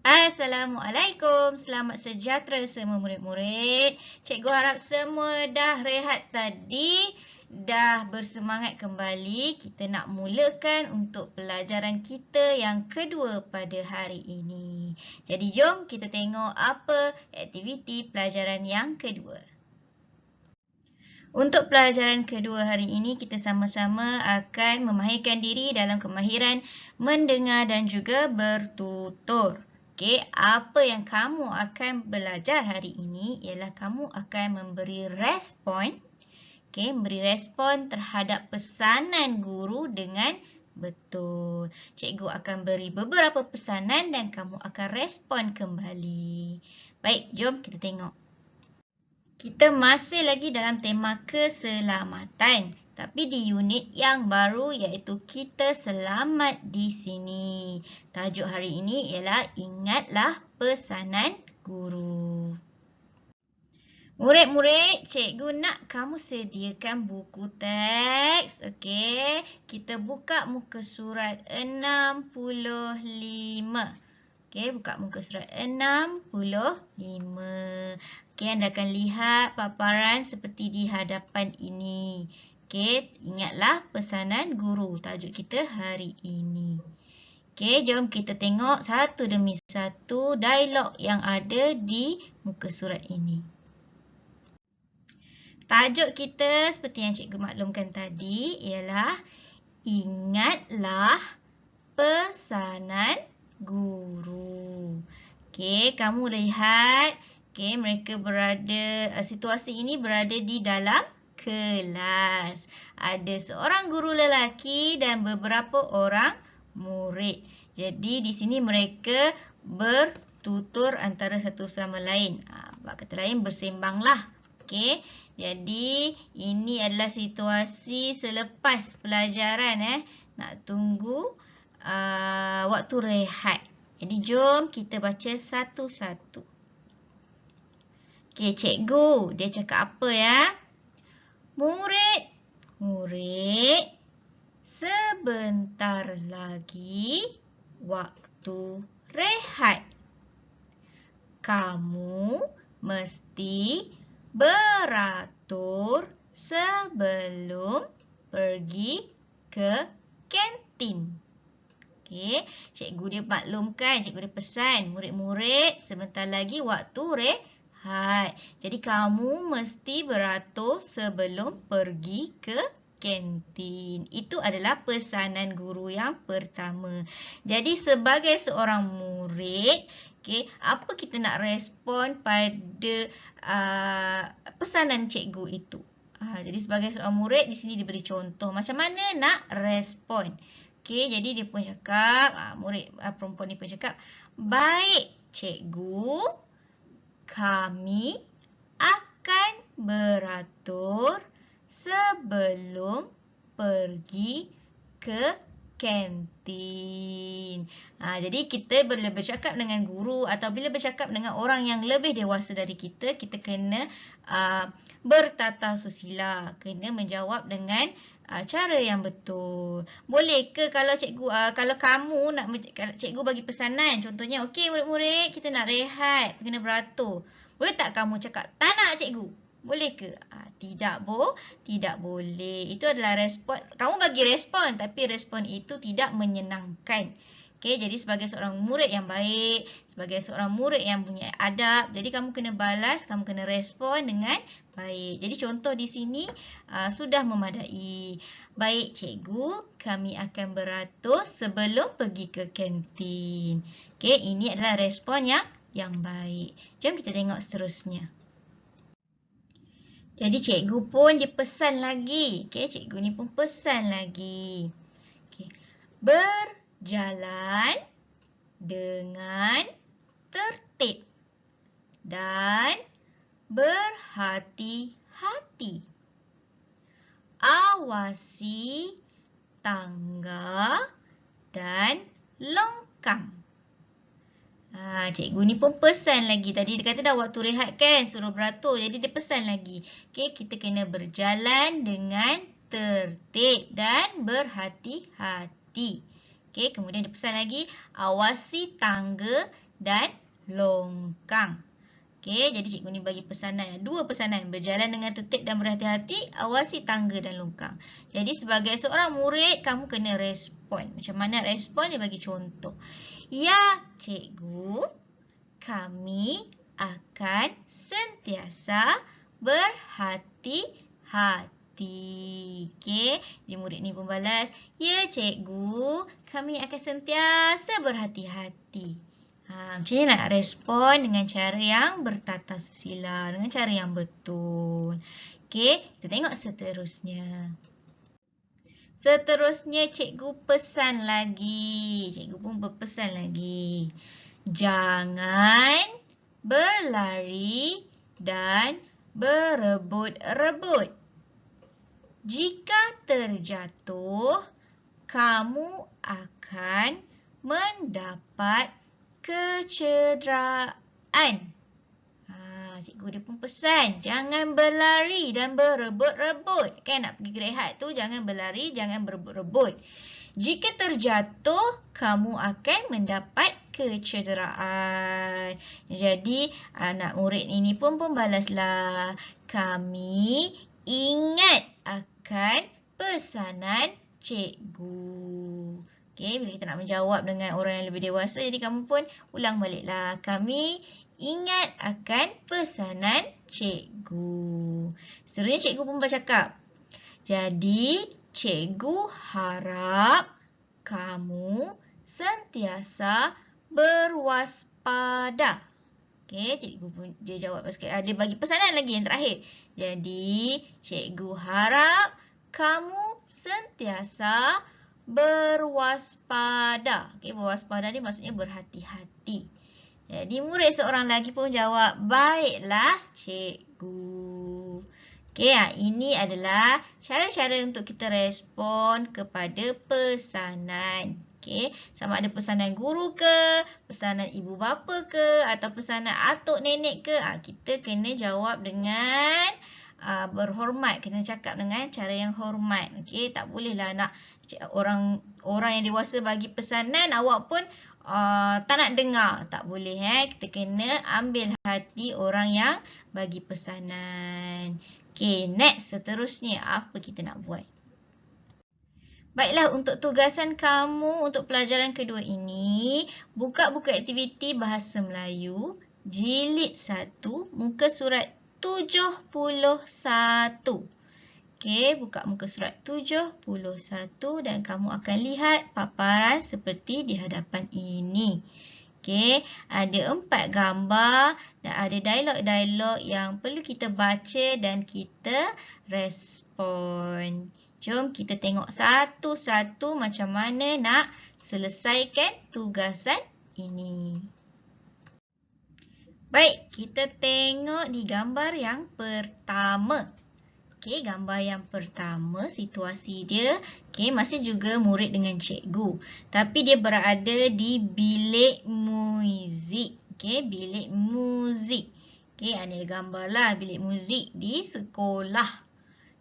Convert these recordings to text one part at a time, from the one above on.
Assalamualaikum, selamat sejahtera semua murid-murid. Cikgu harap semua dah rehat tadi, dah bersemangat kembali. Kita nak mulakan untuk pelajaran kita yang kedua pada hari ini. Jadi jom kita tengok apa aktiviti pelajaran yang kedua. Untuk pelajaran kedua hari ini, kita sama-sama akan memahirkan diri dalam kemahiran mendengar dan juga bertutur. Okey, apa yang kamu akan belajar hari ini ialah kamu akan memberi respon, memberi respon terhadap pesanan guru dengan betul. Cikgu akan beri beberapa pesanan dan kamu akan respon kembali. Baik, jom kita tengok. Kita masih lagi dalam tema keselamatan, tapi di unit yang baru iaitu kita selamat di sini. Tajuk hari ini ialah ingatlah pesanan guru. Murid-murid, cikgu nak kamu sediakan buku teks. Okey, kita buka muka surat 65. Okey, buka muka surat 65. Okey, anda akan lihat paparan seperti di hadapan ini. Okey, ingatlah pesanan guru. Tajuk kita hari ini. Okey, jom kita tengok satu demi satu dialog yang ada di muka surat ini. Tajuk kita seperti yang cikgu maklumkan tadi ialah ingatlah pesanan guru. Okey, kamu lihat, okey, mereka berada, situasi ini berada di dalam kelas. Ada seorang guru lelaki dan beberapa orang murid. Jadi di sini mereka bertutur antara satu sama lain. Kata lain bersembanglah. Okey, jadi ini adalah situasi selepas pelajaran. Nak tunggu waktu rehat. Jadi jom kita baca satu-satu. Okey, cikgu, dia cakap apa ya? Murid, sebentar lagi waktu rehat. Kamu mesti beratur sebelum pergi ke kantin. Okey, cikgu dia maklumkan, cikgu dia pesan murid-murid sebentar lagi waktu rehat. Jadi kamu mesti beratur sebelum pergi ke kantin. Itu adalah pesanan guru yang pertama. Jadi sebagai seorang murid, okey, apa kita nak respon pada pesanan cikgu itu? Jadi sebagai seorang murid di sini diberi contoh macam mana nak respon. Okey, jadi dia pun cakap, murid perempuan ni pun cakap, baik cikgu, kami akan beratur sebelum pergi ke kantin. Jadi kita bila bercakap dengan guru atau bila bercakap dengan orang yang lebih dewasa dari kita, kita kena bertata susila, kena menjawab dengan cara yang betul. Boleh ke kalau cikgu, kalau kamu nak, cikgu bagi pesanan, contohnya, okey murid-murid, kita nak rehat, kena beratur. Boleh tak kamu cakap, tak nak cikgu? Boleh ke? Tidak boleh. Itu adalah respon. Kamu bagi respon, tapi respon itu tidak menyenangkan. Okey, jadi sebagai seorang murid yang baik, sebagai seorang murid yang punya adab, jadi kamu kena balas, kamu kena respon dengan baik. Jadi contoh di sini sudah memadai. Baik cikgu, kami akan beratur sebelum pergi ke kantin. Okey, ini adalah respon yang baik. Jom kita tengok seterusnya. Jadi cikgu pun dia pesan lagi. Okey, cikgu ni pun pesan lagi. Okey. Berjalan dengan tertib dan berhati-hati. Awasi tangga dan longkang. Cikgu ni pun pesan lagi. Tadi dia kata dah waktu rehat kan, suruh beratur. Jadi dia pesan lagi. Okey, kita kena berjalan dengan tertib dan berhati-hati. Okey, kemudian dia pesan lagi, awasi tangga dan longkang. Okey, jadi cikgu ni bagi pesanan. Dua pesanan. Berjalan dengan tertib dan berhati-hati. Awasi tangga dan longkang. Jadi sebagai seorang murid, kamu kena respon. Macam mana respon? Dia bagi contoh. Ya, cikgu. Kami akan sentiasa berhati-hati. Okey, jadi murid ni pun balas. Ya, cikgu. Kami akan sentiasa berhati-hati. Macam ni nak respon dengan cara yang bertata susila, dengan cara yang betul. Okey, kita tengok seterusnya. Seterusnya cikgu pesan lagi. Cikgu pun berpesan lagi. Jangan berlari dan berebut-rebut. Jika terjatuh, kamu akan mendapat kecederaan. Cikgu dia pun pesan, jangan berlari dan berebut-rebut. Kan nak pergi berehat tu, jangan berlari, jangan berebut-rebut. Jika terjatuh, kamu akan mendapat kecederaan. Jadi, anak murid ini pun balaslah. Kami ingat akan pesanan cikgu. Okey, bila kita nak menjawab dengan orang yang lebih dewasa, jadi kamu pun ulang baliklah. Kami ingat akan pesanan cikgu. Seterusnya cikgu pun bercakap. Jadi, cikgu harap kamu sentiasa berwaspada. Okey, cikgu pun dia jawab sikit. Dia bagi pesanan lagi yang terakhir. Jadi, cikgu harap kamu sentiasa berwaspada. Okey, berwaspada ni maksudnya berhati-hati. Jadi murid seorang lagi pun jawab, baiklah cikgu. Okey, ini adalah cara-cara untuk kita respon kepada pesanan. Okey, sama ada pesanan guru ke, pesanan ibu bapa ke, atau pesanan atuk nenek ke, kita kena jawab dengan berhormat, kena cakap dengan cara yang hormat. Okey, tak bolehlah nak orang yang dewasa bagi pesanan awak pun tak nak dengar. Tak boleh. Kita kena ambil hati orang yang bagi pesanan. Okey, next seterusnya apa kita nak buat? Baiklah, untuk tugasan kamu untuk pelajaran kedua ini, buka buku aktiviti Bahasa Melayu jilid 1 muka surat 71. Okey, buka muka surat 71 dan kamu akan lihat paparan seperti di hadapan ini. Okey, ada 4 gambar dan ada dialog-dialog yang perlu kita baca dan kita respon. Jom kita tengok satu-satu macam mana nak selesaikan tugasan ini. Baik, kita tengok di gambar yang pertama. Okey, gambar yang pertama, situasi dia, masih juga murid dengan cikgu. Tapi dia berada di bilik muzik. Okey, bilik muzik. Okey, ini gambar lah bilik muzik di sekolah.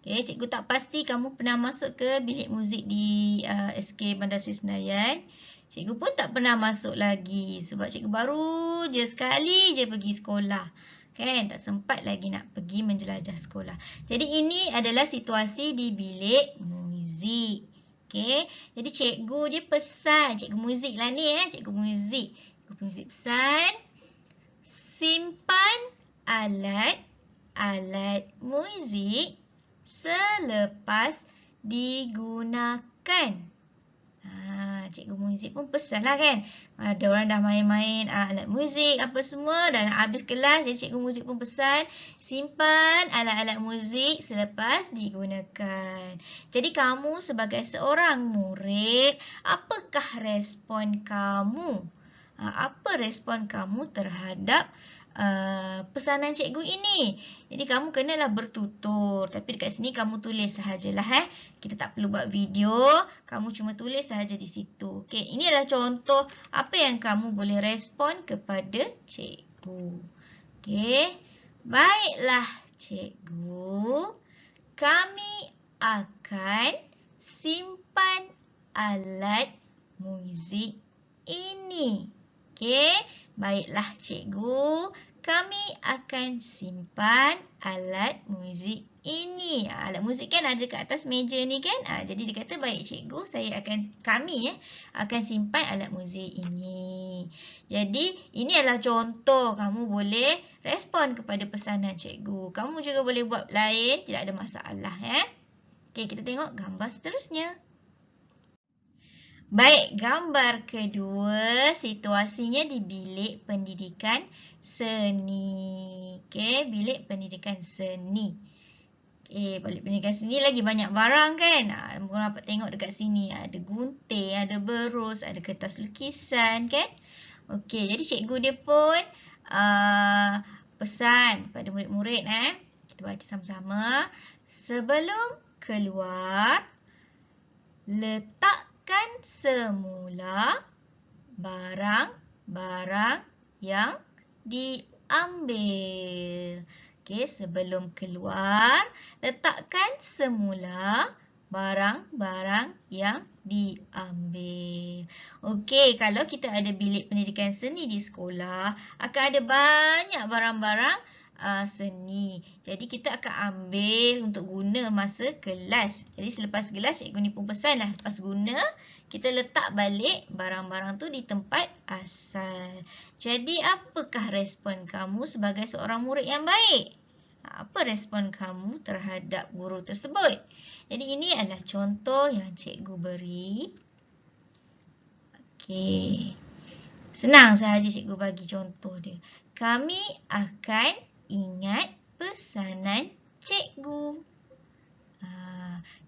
Okey, cikgu tak pasti kamu pernah masuk ke bilik muzik di SK Bandar Seri Senayan. Cikgu pun tak pernah masuk lagi sebab cikgu baru je sekali je pergi sekolah. Kan, tak sempat lagi nak pergi menjelajah sekolah. Jadi ini adalah situasi di bilik muzik. Okey, jadi cikgu dia pesan, cikgu muzik lah ni cikgu muzik. Cikgu muzik pesan, simpan alat muzik selepas digunakan. Cikgu muzik pun pesan lah kan. Ada orang dah main-main alat muzik apa semua dan habis kelas. Jadi cikgu muzik pun pesan, simpan alat-alat muzik selepas digunakan. Jadi kamu sebagai seorang murid, apakah respon kamu? Apa respon kamu terhadap pesanan cikgu ini? Jadi kamu kenalah bertutur. Tapi dekat sini kamu tulis sahajalah. Kita tak perlu buat video. Kamu cuma tulis sahaja di situ. Okey, ini adalah contoh apa yang kamu boleh respon kepada cikgu. Okey, baiklah cikgu. Kami akan simpan alat muzik ini. Okey, Baiklah cikgu, kami akan simpan alat muzik ini. Alat muzik kan ada kat atas meja ni kan? Jadi dia kata, baik cikgu, kami akan simpan alat muzik ini. Jadi ini adalah contoh, kamu boleh respon kepada pesanan cikgu. Kamu juga boleh buat lain, tidak ada masalah. Okey, kita tengok gambar seterusnya. Baik, gambar kedua, situasinya di bilik pendidikan seni. Okey, bilik pendidikan seni. Okey, bilik pendidikan seni lagi banyak barang kan? Korang dapat tengok dekat sini. Ada gunting, ada berus, ada kertas lukisan kan? Okey, jadi cikgu dia pun pesan pada murid-murid. Kita baca sama-sama. Sebelum keluar, letakkan semula barang-barang yang diambil. Okey, sebelum keluar, letakkan semula barang-barang yang diambil. Okey, kalau kita ada bilik pendidikan seni di sekolah, akan ada banyak barang-barang seni. Jadi kita akan ambil untuk guna masa kelas. Jadi selepas kelas, cikgu ni pun pesanlah, lepas guna, kita letak balik barang-barang tu di tempat asal. Jadi apakah respon kamu sebagai seorang murid yang baik? Apa respon kamu terhadap guru tersebut? Jadi ini adalah contoh yang cikgu beri. Okey. Senang sahaja cikgu bagi contoh dia. Kami akan ingat pesanan cikgu.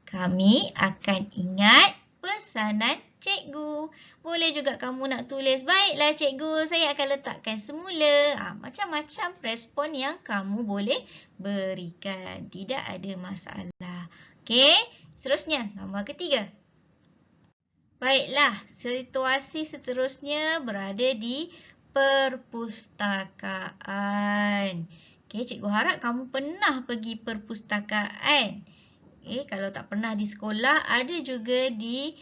Kami akan ingat pesanan cikgu. Boleh juga kamu nak tulis, baiklah cikgu, saya akan letakkan semula. Macam-macam respon yang kamu boleh berikan. Tidak ada masalah. Okey, seterusnya gambar ketiga. Baiklah, situasi seterusnya berada di perpustakaan. Okey, cikgu harap kamu pernah pergi perpustakaan. Okey, kalau tak pernah di sekolah, ada juga di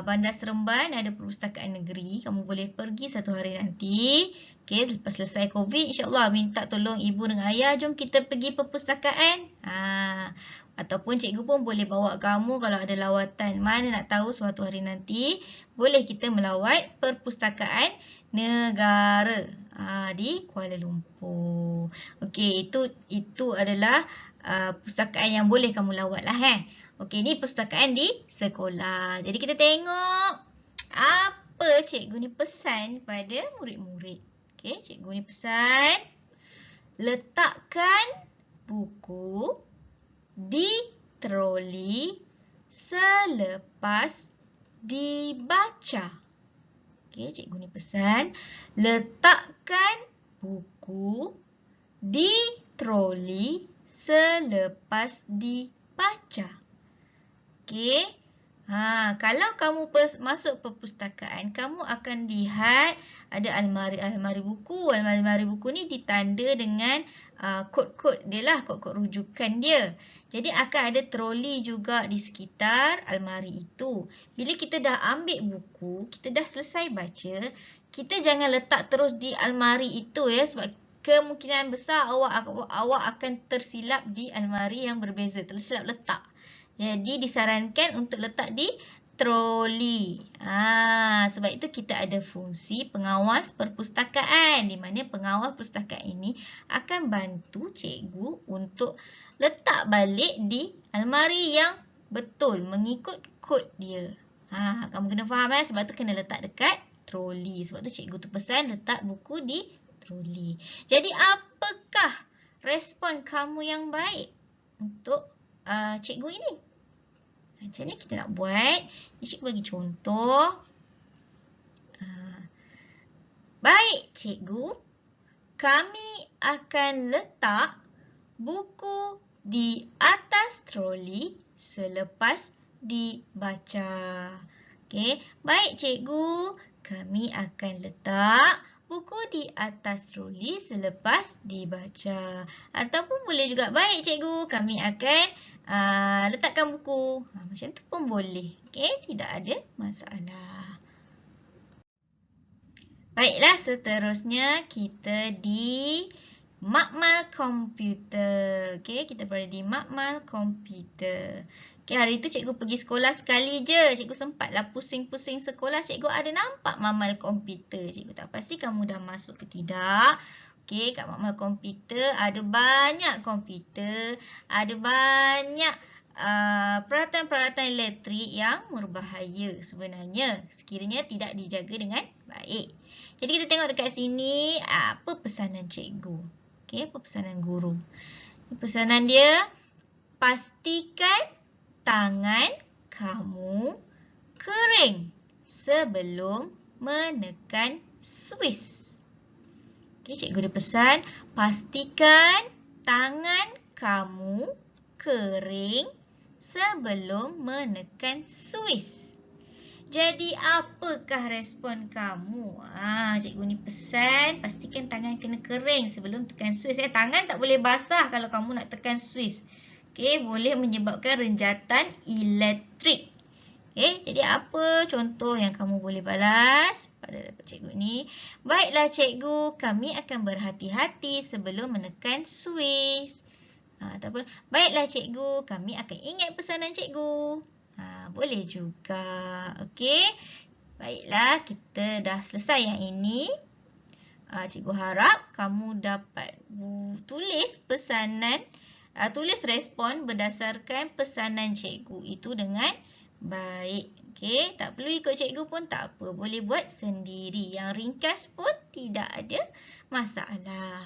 Bandar Seremban, ada perpustakaan negeri. Kamu boleh pergi satu hari nanti. Okey, lepas selesai COVID, insya-Allah minta tolong ibu dengan ayah, jom kita pergi perpustakaan. Ataupun cikgu pun boleh bawa kamu kalau ada lawatan. Mana nak tahu suatu hari nanti, boleh kita melawat perpustakaan negara di Kuala Lumpur. Okey, itu adalah perpustakaan yang boleh kamu lawat lah. Okey, ni perpustakaan di sekolah. Jadi kita tengok apa cikgu ni pesan pada murid-murid. Okey, cikgu ni pesan, letakkan buku di troli selepas dibaca. Okey, cikgu ni pesan, letakkan buku di troli selepas dibaca. Okey. Kalau kamu masuk perpustakaan, kamu akan lihat ada almari-almari buku. Almari-almari buku ni ditanda dengan kod-kod dia lah, kod-kod rujukan dia. Jadi akan ada troli juga di sekitar almari itu. Bila kita dah ambil buku, kita dah selesai baca, kita jangan letak terus di almari itu ya, sebab kemungkinan besar awak akan tersilap di almari yang berbeza, tersilap letak. Jadi disarankan untuk letak di troli. Sebab itu kita ada fungsi pengawas perpustakaan, di mana pengawas perpustakaan ini akan bantu cikgu untuk letak balik di almari yang betul mengikut kod dia. Kamu kena faham sebab tu kena letak dekat troli. Sebab tu cikgu tu pesan letak buku di troli. Jadi apakah respon kamu yang baik untuk cikgu ini? Macam ni kita nak buat. Cikgu bagi contoh. Baik cikgu, kami akan letak buku di atas troli selepas dibaca. Okey, baik cikgu, kami akan letak buku di atas troli selepas dibaca. Ataupun boleh juga, baik cikgu, kami akan letakkan buku. Macam tu pun boleh. Okey, tidak ada masalah. Baiklah, seterusnya kita di makmal komputer. Okey, kita berada di makmal komputer. Okey, hari itu cikgu pergi sekolah sekali je. Cikgu sempatlah pusing-pusing sekolah. Cikgu ada nampak makmal komputer. Cikgu tak pasti kamu dah masuk ke tidak. Okey, kat makmal komputer ada banyak komputer, ada banyak peralatan-peralatan elektrik yang berbahaya sebenarnya sekiranya tidak dijaga dengan baik. Jadi kita tengok dekat sini apa pesanan cikgu. Okey, apa pesanan guru? Pesanan dia, pastikan tangan kamu kering sebelum menekan switch. Okey, cikgu dia pesan, pastikan tangan kamu kering sebelum menekan switch. Jadi apakah respon kamu? Cikgu ni pesan, pastikan tangan kena kering sebelum tekan switch. Tangan tak boleh basah kalau kamu nak tekan switch. Okey, boleh menyebabkan renjatan elektrik. Okey, jadi apa contoh yang kamu boleh balas pada cikgu ni? Baiklah cikgu, kami akan berhati-hati sebelum menekan switch. Ataupun, baiklah cikgu, kami akan ingat pesanan cikgu. Boleh juga. Okey. Baiklah, kita dah selesai yang ini. Cikgu harap kamu dapat tulis pesanan, tulis respon berdasarkan pesanan cikgu itu dengan baik. Okey, tak perlu ikut cikgu pun tak apa. Boleh buat sendiri. Yang ringkas pun tidak ada masalah.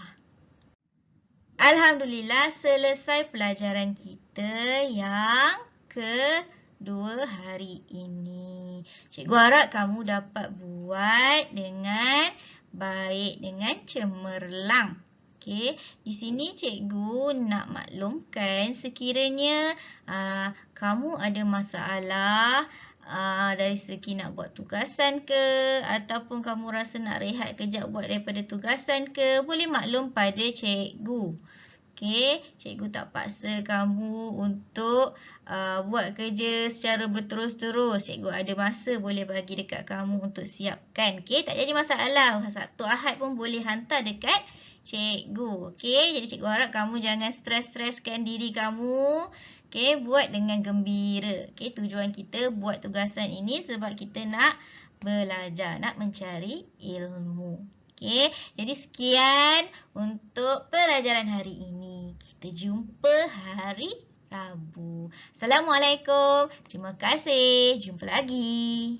Alhamdulillah, selesai pelajaran kita yang kedua hari ini. Cikgu harap kamu dapat buat dengan baik, dengan cemerlang. Okey, di sini cikgu nak maklumkan sekiranya kamu ada masalah dari segi nak buat tugasan ke, ataupun kamu rasa nak rehat kejap buat daripada tugasan ke, boleh maklum pada cikgu. Okey, cikgu tak paksa kamu untuk buat kerja secara berterus-terus. Cikgu ada masa boleh bagi dekat kamu untuk siapkan. Okey, tak jadi masalah. Sabtu Ahad pun boleh hantar dekat cikgu. Okey, jadi cikgu harap kamu jangan stres-streskan diri kamu. Okey, buat dengan gembira. Okey, tujuan kita buat tugasan ini sebab kita nak belajar, nak mencari ilmu. Okey, jadi sekian untuk pelajaran hari ini. Kita jumpa hari Rabu. Assalamualaikum. Terima kasih. Jumpa lagi.